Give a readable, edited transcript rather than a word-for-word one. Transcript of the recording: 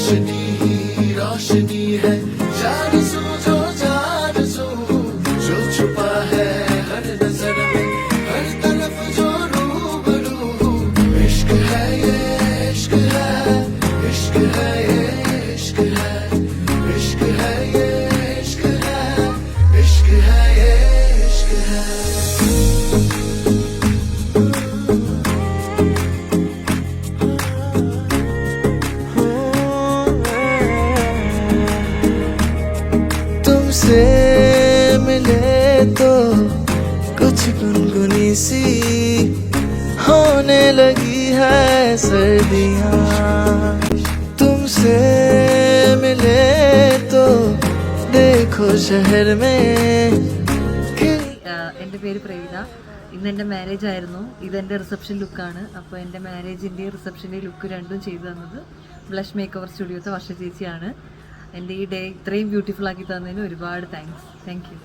रोशनी ही रोशनी है, जान सूझो जान सो, जो छुपा है हर नजर में, हर तरफ जो रूबरू, इश्क है ये इश्क है, इश्क है ये इश्क है, इश्क है ये इश्क है, इश्क है ये इश्क है। तुमसे मिले तो कुछ गुनगुनी सी होने लगी है सर्दियाँ, तुमसे मिले तो देखो शहर में। എൻ്റെ പേര് പ്രവീണ. ഇന്ന് എൻ്റെ മാരേജ് ആയിരുന്നു. ഇതെൻ്റെ റിസപ്ഷൻ ലുക്കാണ്. അപ്പോൾ എൻ്റെ മാരേജിൻ്റെ റിസപ്ഷൻ്റെ ലുക്ക് രണ്ടും ചെയ്തു തന്നത് ബ്ലഷ് മേക്ക് ഓവർ സ്റ്റുഡിയോത്തെ വർഷ ചേച്ചിയാണ്. എൻ്റെ ഈ ഡേ ഇത്രയും ബ്യൂട്ടിഫുൾ ആക്കി തന്നതിന് ഒരുപാട് താങ്ക്സ്. Thank you.